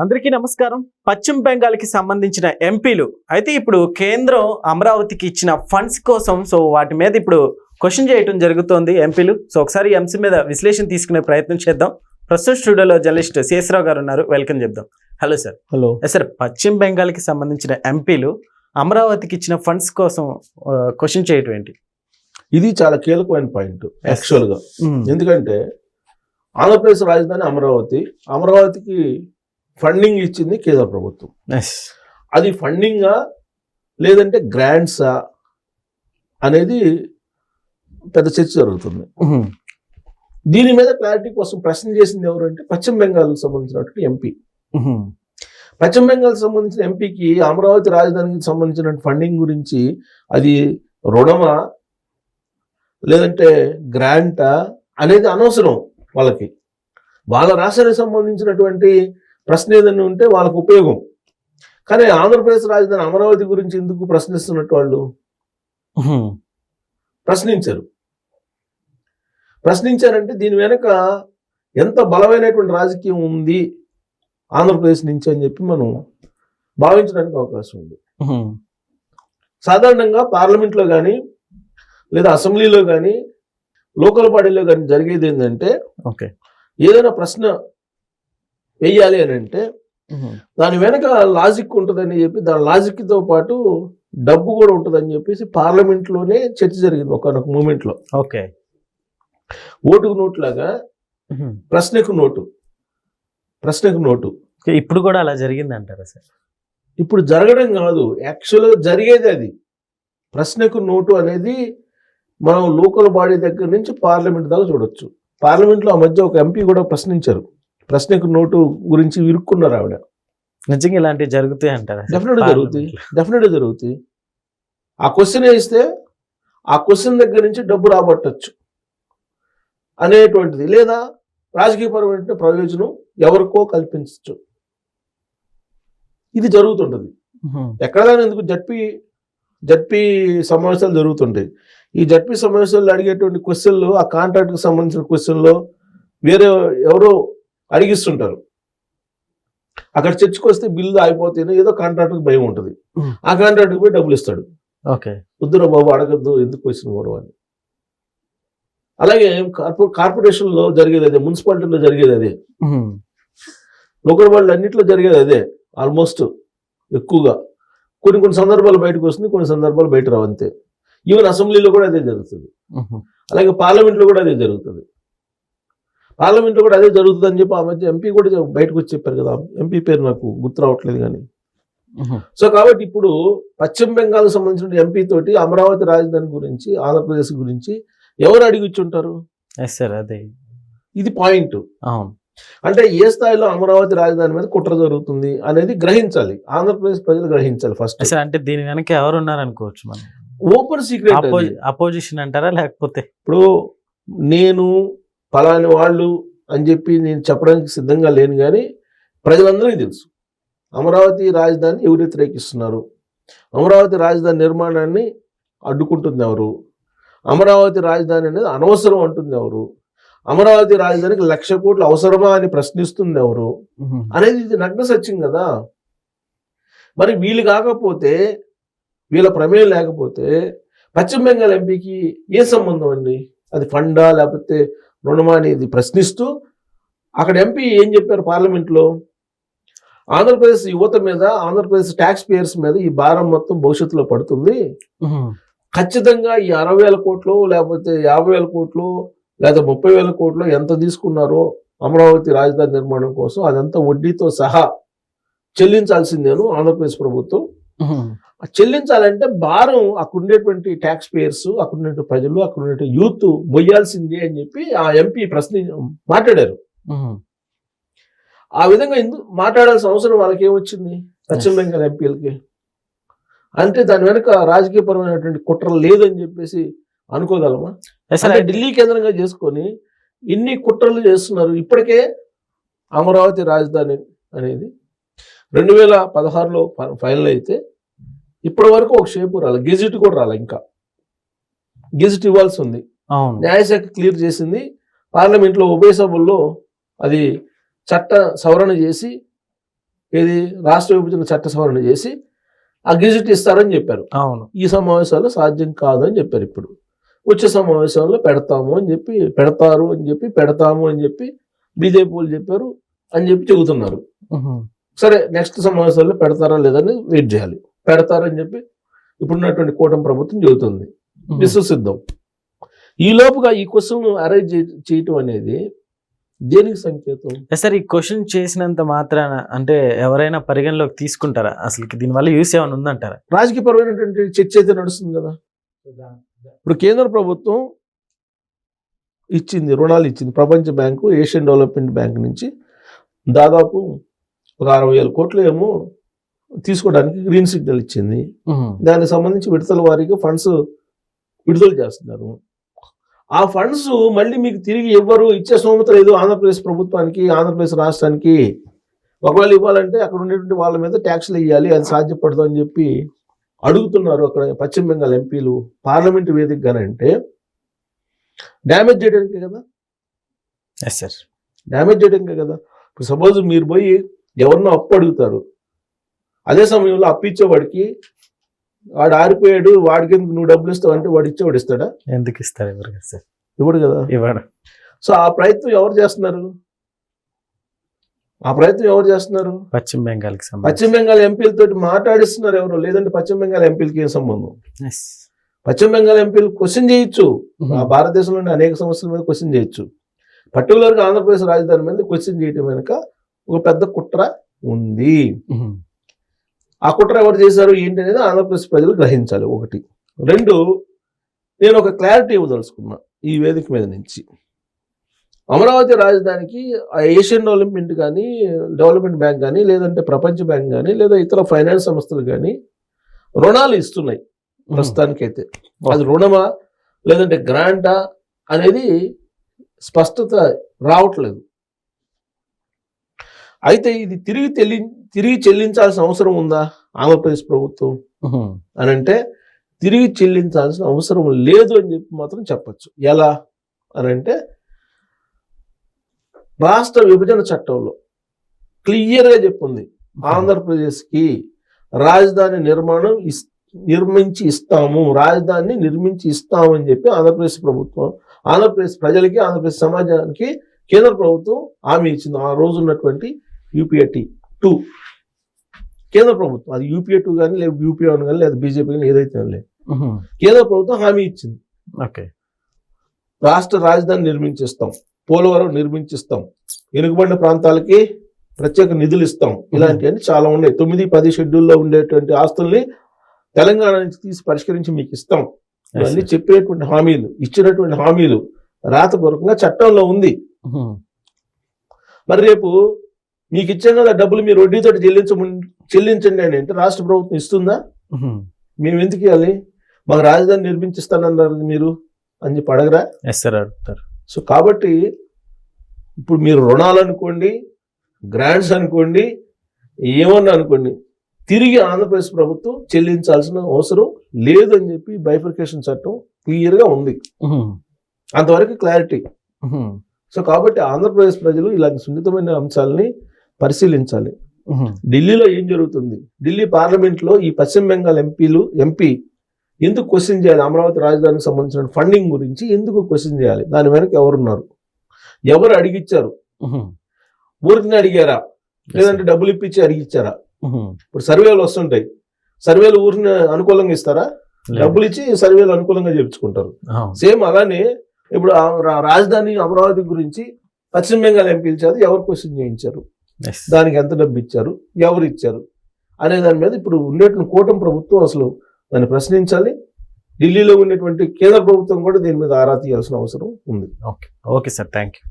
అందరికీ నమస్కారం. పశ్చిమ బెంగాల్కి సంబంధించిన ఎంపీలు అయితే ఇప్పుడు కేంద్రం అమరావతికి ఇచ్చిన ఫండ్స్ కోసం వాటి మీద ఇప్పుడు క్వశ్చన్ చేయడం జరుగుతోంది ఎంపీలు. ఒకసారి ఈ అంశం మీద విశ్లేషణ తీసుకునే ప్రయత్నం చేద్దాం. ప్రస్తుతం స్టూడియోలో జర్నలిస్ట్ శేషరావు గారు ఉన్నారు. వెల్కమ్ చెప్దాం. Hello sir. హలో సార్, పశ్చిమ బెంగాల్కి సంబంధించిన ఎంపీలు అమరావతికి ఇచ్చిన ఫండ్స్ కోసం క్వశ్చన్ చేయటం ఏంటి? ఇది చాలా కీలకమైన పాయింట్ యాక్చువల్గా. ఎందుకంటే ఆంధ్రప్రదేశ్ రాజధాని అమరావతికి ఫండింగ్ ఇచ్చింది కేంద్ర ప్రభుత్వం. అది ఫండింగా లేదంటే గ్రాంట్సా అనేది పెద్ద చర్చ జరుగుతుంది. దీని మీద క్లారిటీ కోసం ప్రశ్న చేసింది ఎవరంటే పశ్చిమ బెంగాల్కి సంబంధించినటువంటి ఎంపీ. పశ్చిమ బెంగాల్కి సంబంధించిన ఎంపీకి అమరావతి రాజధానికి సంబంధించిన ఫండింగ్ గురించి అది రుణమా లేదంటే గ్రాంటా అనేది అనవసరం వాళ్ళకి. వాళ్ళ రాష్ట్రానికి సంబంధించినటువంటి ప్రశ్న ఏదైనా ఉంటే వాళ్ళకు ఉపయోగం. కానీ ఆంధ్రప్రదేశ్ రాజధాని అమరావతి గురించి ఎందుకు ప్రశ్నిస్తున్నట్టు వాళ్ళు ప్రశ్నించారంటే దీని వెనక ఎంత బలమైనటువంటి రాజకీయం ఉంది ఆంధ్రప్రదేశ్ నుంచి అని చెప్పి మనం భావించడానికి అవకాశం ఉంది. సాధారణంగా పార్లమెంట్లో కానీ లేదా అసెంబ్లీలో కానీ లోకల్ బాడీలో కానీ జరిగేది ఏంటంటే ఏదైనా ప్రశ్న వేయాలి అని అంటే దాని వెనక లాజిక్ ఉంటుందని చెప్పి దాని లాజిక్తో పాటు డబ్బు కూడా ఉంటుందని చెప్పేసి పార్లమెంట్లోనే చర్చ జరిగింది ఒకనొక మూమెంట్లో. ఓటుకు నోటు లాగా ప్రశ్నకు నోటు. ఇప్పుడు కూడా అలా జరిగింది అంటారా సార్? ఇప్పుడు జరగడం కాదు, యాక్చువల్గా జరిగేది అది. ప్రశ్నకు నోటు అనేది మనం లోకల్ బాడీ దగ్గర నుంచి పార్లమెంట్ దాకా చూడొచ్చు. పార్లమెంట్లో ఆ మధ్య ఒక ఎంపీ కూడా ప్రశ్నించారు. ప్రశ్నకు నోటు గురించి ఇరుక్కున్నారు ఆవిడ. నిజంగా ఇలాంటివి జరుగుతాయి అంటారా? డెఫినెట్గా జరుగుతాయి. ఆ క్వశ్చన్ వేస్తే ఆ క్వశ్చన్ దగ్గర నుంచి డబ్బు రాబట్టచ్చు అనేటువంటిది, లేదా రాజకీయపరమైన ప్రయోజనం ఎవరికో కల్పించచ్చు. ఇది జరుగుతుంటది ఎక్కడైనా. ఎందుకు జడ్పీ సమావేశాలు జరుగుతుంటాయి. ఈ జడ్పీ సమావేశాల్లో అడిగేటువంటి క్వశ్చన్లు ఆ కాంట్రాక్ట్కి సంబంధించిన క్వశ్చన్లో వేరే ఎవరో అడిగిస్తుంటారు. అక్కడ చర్చకు వస్తే బిల్లు అయిపోతేనే ఏదో కాంట్రాక్ట్కి భయం ఉంటుంది. ఆ కాంట్రాక్ట్కి పోయి డబ్బులు ఇస్తాడు. వద్దురా బాబు అడగద్దు, ఎందుకు క్వశ్చన్ కూడా అని. అలాగే కార్పొరేషన్లో జరిగేది అదే, మున్సిపాలిటీలో జరిగేది అదే, లోకల్ వాళ్ళు అన్నింటిలో జరిగేది అదే. ఆల్మోస్ట్ ఎక్కువగా కొన్ని సందర్భాలు బయటకు వస్తుంది, కొన్ని సందర్భాలు బయట రావు అంతే. ఈవెన్ అసెంబ్లీలో కూడా అదే జరుగుతుంది. అలాగే పార్లమెంట్లో కూడా అదే జరుగుతుంది. అని చెప్పి ఆ మధ్య ఎంపీ కూడా బయటకు వచ్చి చెప్పారు కదా. ఎంపీ పేరు నాకు గుర్తు రావట్లేదు కానీ. కాబట్టి ఇప్పుడు పశ్చిమ బెంగాల్కి సంబంధించిన ఎంపీ తోటి అమరావతి రాజధాని గురించి, ఆంధ్రప్రదేశ్ గురించి ఎవరు అడిగిచ్చుంటారు? ఇది పాయింట్. అంటే ఏ స్థాయిలో అమరావతి రాజధాని మీద కుట్ర జరుగుతుంది అనేది గ్రహించాలి, ఆంధ్రప్రదేశ్ ప్రజలు గ్రహించాలి ఫస్ట్. అంటే దీని వెనక ఎవరు ఉన్నారనుకోవచ్చు మనం. ఓపెన్ సీక్రెట్ అపోజిషన్ అంటారా, లేకపోతే ఇప్పుడు నేను ఫలాని వాళ్ళు అని చెప్పి నేను చెప్పడానికి సిద్ధంగా లేను, కానీ ప్రజలందరికీ తెలుసు అమరావతి రాజధాని ఎవరు వ్యతిరేకిస్తున్నారు, అమరావతి రాజధాని నిర్మాణాన్ని అడ్డుకుంటుంది ఎవరు, అమరావతి రాజధాని అనేది అనవసరం అంటుంది ఎవరు, అమరావతి రాజధానికి 1,00,000 కోట్లు అవసరమా అని ప్రశ్నిస్తుంది ఎవరు అనేది ఇది నగ్న సత్యం కదా. మరి వీళ్ళు కాకపోతే, వీళ్ళ ప్రమేయం లేకపోతే పశ్చిమ బెంగాల్ ఎంపీకి ఏ సంబంధం అండి? అది ఫండా లేకపోతే రుణమా అనేది ప్రశ్నిస్తూ అక్కడ ఎంపీ ఏం చెప్పారు పార్లమెంట్లో? ఆంధ్రప్రదేశ్ యువత మీద, ఆంధ్రప్రదేశ్ ట్యాక్స్ పేయర్స్ మీద ఈ భారం మొత్తం భవిష్యత్తులో పడుతుంది. ఖచ్చితంగా ఈ 60,000 కోట్లు లేకపోతే 50,000 కోట్లు లేదా 30,000 కోట్లు ఎంత తీసుకున్నారో అమరావతి రాజధాని నిర్మాణం కోసం అదంతా వడ్డీతో సహా చెల్లించాల్సిందేను ఆంధ్రప్రదేశ్ ప్రభుత్వం. చెల్లించాలంటే భారం అక్కడ ఉండేటువంటి ట్యాక్స్ పేయర్స్, అక్కడ ఉండే ప్రజలు, అక్కడ ఉండే యూత్ మొయ్యాల్సిందే అని చెప్పి ఆ ఎంపీ మాట్లాడారు. ఆ విధంగా ఎందుకు మాట్లాడాల్సిన అవసరం వాళ్ళకి ఏమొచ్చింది పశ్చిమ బెంగాల్ ఎంపీలకి? అంటే దాని వెనుక రాజకీయపరమైనటువంటి కుట్ర లేదని చెప్పేసి అనుకోగలమా? అంటే ఢిల్లీ కేంద్రంగా చేసుకొని ఇన్ని కుట్రలు చేస్తున్నారు. ఇప్పటికే అమరావతి రాజధాని అనేది 2016లో ఫైనల్ అయితే ఇప్పటి వరకు ఒక షేపు రాలే, గెజిట్ కూడా రాలే. ఇంకా గెజిట్ ఇవ్వాల్సి ఉంది. న్యాయశాఖ క్లియర్ చేసింది. పార్లమెంట్లో ఉభయ సభల్లో అది చట్ట సవరణ చేసి ఏది రాష్ట్ర విభజన చట్ట సవరణ చేసి ఆ గెజిట్ ఇస్తారని చెప్పారు. అవును. ఈ సమావేశాల్లో సాధ్యం కాదని చెప్పారు. ఇప్పుడు వచ్చే సమావేశంలో పెడతాము అని చెప్పి, పెడతారు అని చెప్పి, పెడతాము అని చెప్పి బీజేపీ వాళ్ళు చెప్పారు అని చెప్పి చెబుతున్నారు. సరే, నెక్స్ట్ సమావేశాల్లో పెడతారా లేదని వెయిట్ చేయాలి. పెడతారని చెప్పి ఇప్పుడున్నటువంటి కూటమి ప్రభుత్వం చెబుతుంది. విశ్వసిద్దాం. ఈ లోపుగా ఈ క్వశ్చన్ అరేంజ్ చేయటం అనేది దేనికి సంకేతం? సార్, ఈ క్వశ్చన్ చేసినంత మాత్రాన అంటే ఎవరైనా పరిగణలోకి తీసుకుంటారా? అసలు దీనివల్ల యూస్ ఏమైనా ఉందంటారా? రాజకీయపరమైనటువంటి చర్చ అయితే నడుస్తుంది కదా. ఇప్పుడు కేంద్ర ప్రభుత్వం ఇచ్చింది, రుణాలు ఇచ్చింది. ప్రపంచ బ్యాంకు, ఏషియన్ డెవలప్మెంట్ బ్యాంక్ నుంచి దాదాపు ఒక 60,000 కోట్లు ఏమో తీసుకోవడానికి గ్రీన్ సిగ్నల్ ఇచ్చింది. దానికి సంబంధించి విడతల వారీగా ఫండ్స్ విడుదల చేస్తున్నారు. ఆ ఫండ్స్ మళ్ళీ మీకు తిరిగి ఇవ్వరు, ఇచ్చే స్తోమత లేదు ఆంధ్రప్రదేశ్ ప్రభుత్వానికి, ఆంధ్రప్రదేశ్ రాష్ట్రానికి. ఒకవేళ ఇవ్వాలంటే అక్కడ ఉండేటువంటి వాళ్ళ మీద ట్యాక్స్లు వేయాలి, అది సాధ్యపడదు అని చెప్పి అడుగుతున్నారు అక్కడ పశ్చిమ బెంగాల్ ఎంపీలు పార్లమెంట్ వేదికగానంటే. డ్యామేజ్ చేయడానికే కదా. ఎస్ సార్, డ్యామేజ్ చేయడానికే కదా. ఇప్పుడు సపోజ్ మీరు పోయి ఎవరినో అప్పు అడుగుతారు, అదే సమయంలో అప్పు ఇచ్చేవాడికి వాడు ఆరిపోయాడు, వాడికి ఎందుకు నువ్వు డబ్బులు ఇస్తావు అంటే వాడు ఇచ్చేవాడు ఇస్తాడా? ఎందుకు ఇస్తారు? ఎవరు సార్ ఇవ్వడు కదా. ఇవ్వడు. సో ఆ ప్రయత్నం ఎవరు చేస్తున్నారు? ఆ ప్రయత్నం ఎవరు చేస్తున్నారు? పశ్చిమ బెంగాల్కి పశ్చిమ బెంగాల్ ఎంపీలతో మాట్లాడిస్తున్నారు ఎవరు. లేదంటే పశ్చిమ బెంగాల్ ఎంపీలకి ఏం సంబంధం? పశ్చిమ బెంగాల్ ఎంపీలు క్వశ్చన్ చేయొచ్చు, ఆ భారతదేశంలోని అనేక సమస్యల మీద క్వశ్చన్ చేయొచ్చు. పర్టికులర్గా ఆంధ్రప్రదేశ్ రాజధాని మీద క్వశ్చన్ చేయటం వెనుక ఒక పెద్ద కుట్ర ఉంది. ఆ కుట్ర ఎవరు చేశారు ఏంటి అనేది ఆంధ్రప్రదేశ్ ప్రజలు గ్రహించాలి. ఒకటి. రెండు, నేను ఒక క్లారిటీ ఇవ్వదలుచుకున్నా ఈ వేదిక మీద నుంచి. అమరావతి రాజధానికి ఏషియన్ డెవలప్మెంట్ బ్యాంక్ కానీ, లేదంటే ప్రపంచ బ్యాంక్ కానీ, లేదా ఇతర ఫైనాన్స్ సంస్థలు కానీ రుణాలు ఇస్తున్నాయి ప్రస్తుతానికైతే. అది రుణమా లేదంటే గ్రాంటా అనేది స్పష్టత రావట్లేదు. అయితే ఇది తిరిగి చెల్లించాల్సిన అవసరం ఉందా ఆంధ్రప్రదేశ్ ప్రభుత్వం అని అంటే తిరిగి చెల్లించాల్సిన అవసరం లేదు అని చెప్పి మాత్రం చెప్పచ్చు. ఎలా అని అంటే రాష్ట్ర విభజన చట్టంలో క్లియర్గా చెప్పుంది, ఆంధ్రప్రదేశ్కి రాజధాని నిర్మించి ఇస్తాము, రాజధానిని నిర్మించి ఇస్తాము అని చెప్పి ఆంధ్రప్రదేశ్ ప్రభుత్వం, ఆంధ్రప్రదేశ్ ప్రజలకి, ఆంధ్రప్రదేశ్ సమాజానికి కేంద్ర ప్రభుత్వం హామీ ఇచ్చింది. ఆ రోజు ఉన్నటువంటి UPA 2 కేంద్ర ప్రభుత్వం, అది UPA 2 కానీ లేదా UPA 1 కానీ లేదా బీజేపీ కానీ ఏదైతే లేదు, కేంద్ర ప్రభుత్వం హామీ ఇచ్చింది. రాష్ట్ర రాజధాని నిర్మించిస్తాం, పోలవరం నిర్మించిస్తాం, వెనుకబడిన ప్రాంతాలకి ప్రత్యేక నిధులు ఇస్తాం, ఇలాంటివన్నీ చాలా ఉన్నాయి. 9-10 షెడ్యూల్లో ఉండేటువంటి ఆస్తుల్ని తెలంగాణ నుంచి తీసి పరిష్కరించి మీకు ఇస్తాం, ఇవన్నీ చెప్పేటువంటి హామీలు, ఇచ్చినటువంటి హామీలు రాతపూర్వకంగా చట్టంలో ఉంది. మరి రేపు మీకు ఇచ్చాం కదా డబ్బులు, మీరు వడ్డీతో చెల్లించండి అని అంటే రాష్ట్ర ప్రభుత్వం ఇస్తుందా? మేము ఎందుకు ఇవ్వాలి? మాకు రాజధాని నిర్మించిస్తానన్నారు మీరు అని చెప్పి అడగరా? అడుగుతారు. సో కాబట్టి ఇప్పుడు మీరు రుణాలు అనుకోండి, గ్రాంట్స్ అనుకోండి, ఏమన్నా అనుకోండి, తిరిగి ఆంధ్రప్రదేశ్ ప్రభుత్వం చెల్లించాల్సిన అవసరం లేదు అని చెప్పి బైఫర్కేషన్ చట్టం క్లియర్గా ఉంది. అంతవరకు క్లారిటీ. సో కాబట్టి ఆంధ్రప్రదేశ్ ప్రజలు ఇలాంటి సున్నితమైన అంశాలని పరిశీలించాలి. ఢిల్లీలో ఏం జరుగుతుంది, ఢిల్లీ పార్లమెంట్లో ఈ పశ్చిమ బెంగాల్ ఎంపీ ఎందుకు క్వశ్చన్ చేయాలి? అమరావతి రాజధానికి సంబంధించిన ఫండింగ్ గురించి ఎందుకు క్వశ్చన్ చేయాలి? దాని వెనక ఎవరున్నారు, ఎవరు అడిగిచ్చారు, ఊరికి అడిగారా లేదంటే డబ్బులు ఇప్పించి అడిగిచ్చారా? ఇప్పుడు సర్వేలు వస్తుంటాయి, సర్వేలు ఊరిని అనుకూలంగా ఇస్తారా? డబ్బులు ఇచ్చి సర్వేలు అనుకూలంగా చేయించుకుంటారు. సేమ్ అలానే ఇప్పుడు రాజధాని అమరావతి గురించి పశ్చిమ బెంగాల్ ఎంపీలు చేత ఎవరు క్వశ్చన్ చేయించారు, దానికి ఎంత డబ్బు ఇచ్చారు, ఎవరు ఇచ్చారు అనే దాని మీద ఇప్పుడు ఉండేటువంటి కూటమి ప్రభుత్వం అసలు దాన్ని ప్రశ్నించాలి. ఢిల్లీలో ఉండేటువంటి కేంద్ర ప్రభుత్వం కూడా దీని మీద ఆరా తీయాల్సిన అవసరం ఉంది. Okay sir, thank you.